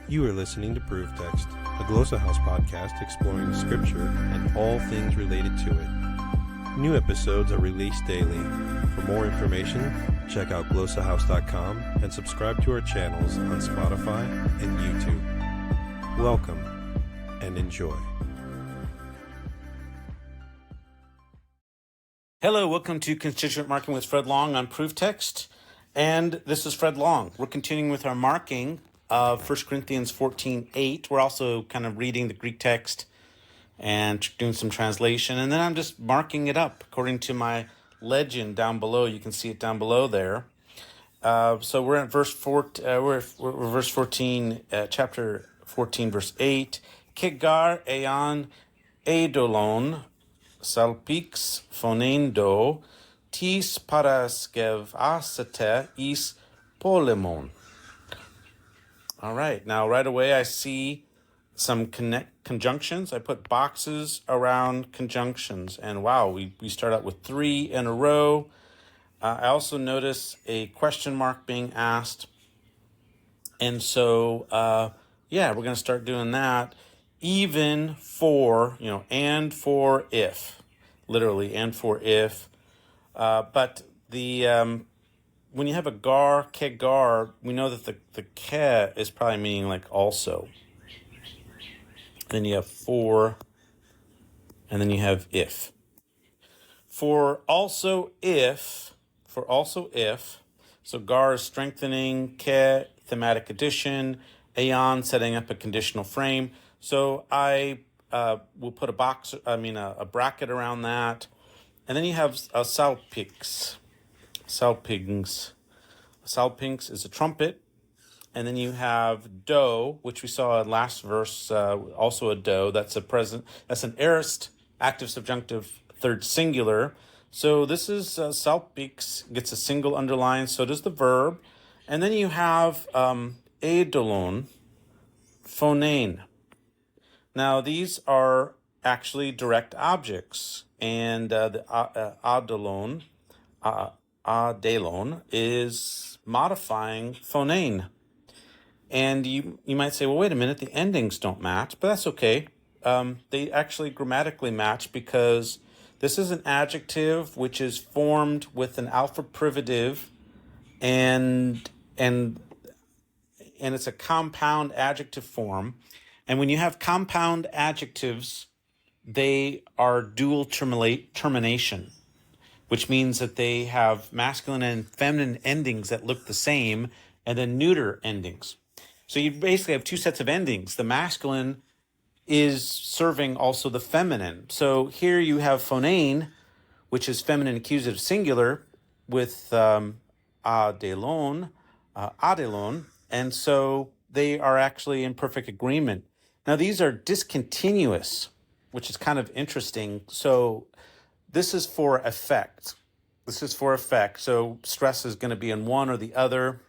You are listening to Proof Text, a Glossa House podcast exploring Scripture and all things related to it. New episodes are released daily. For more information, check out glossahouse.com and subscribe to our channels on Spotify and YouTube. Welcome and enjoy. Hello, welcome to Constituent Marking with Fred Long on Proof Text, and this is Fred Long. We're continuing with our marking of 1 Corinthians 14:8. We're also kind of reading the Greek text and doing some translation, and then I'm just marking it up according to my legend down below. You can see it down below there. So we're at verse 4. We're verse 14, chapter 14, verse 8. Kegar ean eidolon salpix phonendo tis paraskev asate is polemon. All right, now right away I see some conjunctions. I put boxes around conjunctions, and wow, we start out with 3 in a row. I also notice a question mark being asked, and so we're going to start doing that. Even for, and for if, literally, and for if. But the when you have a gar, kegar, we know that the ke is probably meaning like also. Then you have for, and then you have if. For also if, so gar is strengthening, ke, thematic addition, aeon, setting up a conditional frame. So I will put a bracket around that. And then you have a salpix. Salpinx is a trumpet. And then you have do, which we saw in last verse, also a do. That's an aorist, active subjunctive, third singular. So this is salpix, gets a single underline, so does the verb. And then you have eidolon, phonein. Now, these are actually direct objects, and the adelon is modifying phonein. And you might say, well, wait a minute, the endings don't match, but that's okay. They actually grammatically match because this is an adjective which is formed with an alpha privative, and it's a compound adjective form. And when you have compound adjectives, they are dual termination, which means that they have masculine and feminine endings that look the same, and then neuter endings. So you basically have 2 sets of endings. The masculine is serving also the feminine. So here you have phonein, which is feminine accusative singular, with adelon, and so they are actually in perfect agreement. Now, these are discontinuous, which is kind of interesting. So this is for effect. So stress is going to be in one or the other.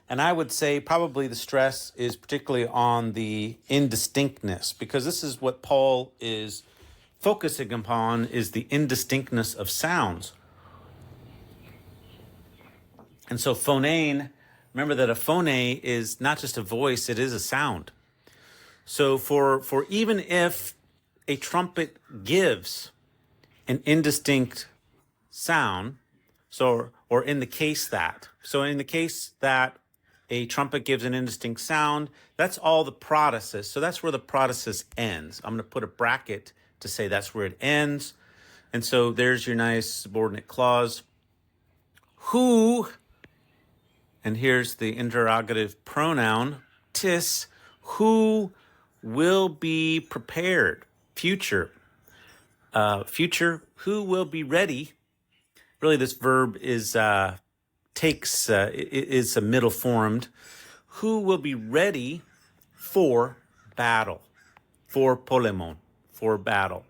And I would say probably the stress is particularly on the indistinctness, because this is what Paul is focusing upon, is the indistinctness of sounds. And so phonein, remember that a phone is not just a voice, it is a sound. So for even if a trumpet gives an indistinct sound, or in the case that a trumpet gives an indistinct sound, that's all the protasis. So that's where the protasis ends. I'm going to put a bracket to say that's where it ends. And so there's your nice subordinate clause. Who, and here's the interrogative pronoun, tis, who will be prepared, future, who will be ready. Really, this verb is a middle formed. Who will be ready for battle, for polemon, for battle.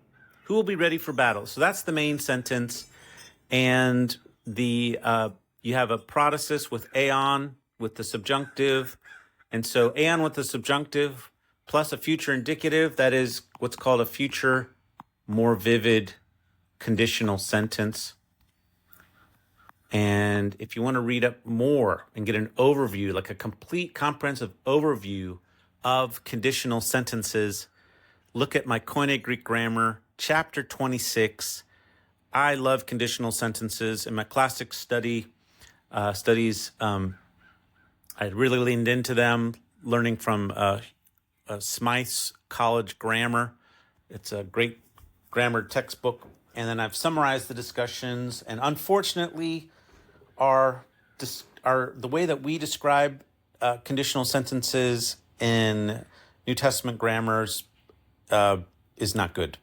Who will be ready for battle? So that's the main sentence, and you have a protasis with aeon with the subjunctive, and so aeon with the subjunctive plus a future indicative, that is what's called a future more vivid conditional sentence. And if you want to read up more and get an overview, like a complete comprehensive overview of conditional sentences, look at my Koine Greek Grammar, chapter 26. I love conditional sentences. In my classic studies, I really leaned into them, learning from Smythe's College Grammar. It's a great grammar textbook. And then I've summarized the discussions. And unfortunately, the way that we describe conditional sentences in New Testament grammars is not good.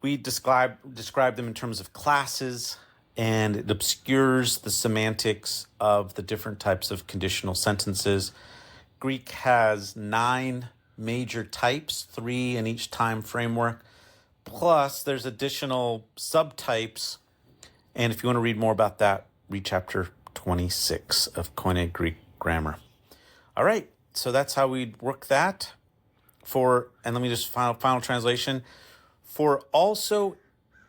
We describe them in terms of classes, and it obscures the semantics of the different types of conditional sentences. Greek has 9 major types, 3 in each time framework. Plus, there's additional subtypes. And if you want to read more about that, read chapter 26 of Koine Greek Grammar. All right, so that's how we work that. And let me just final translation. For also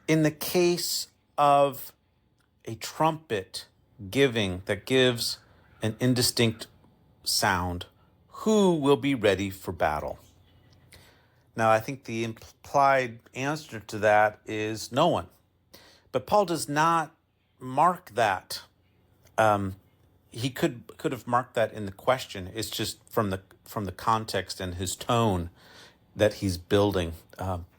in the case of a trumpet giving that gives an indistinct sound, who will be ready for battle? Now, I think the implied answer to that is no one. But Paul does not mark that. He could have marked that in the question. It's just from the context and his tone that he's building.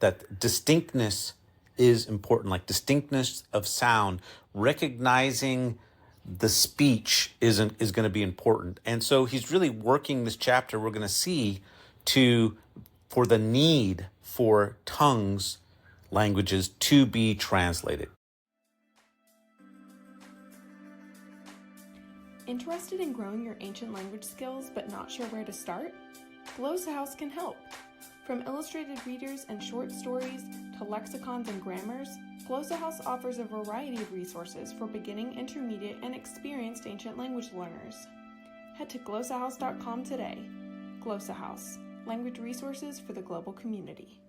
That distinctness is important, like distinctness of sound. Recognizing the speech is going to be important. And so he's really working this chapter, we're going to see, for the need for tongues, languages to be translated. Interested in growing your ancient language skills but not sure where to start? Glossa House can help. From illustrated readers and short stories to lexicons and grammars, Glossa House offers a variety of resources for beginning, intermediate, and experienced ancient language learners. Head to glossahouse.com today. Glossa House, language resources for the global community.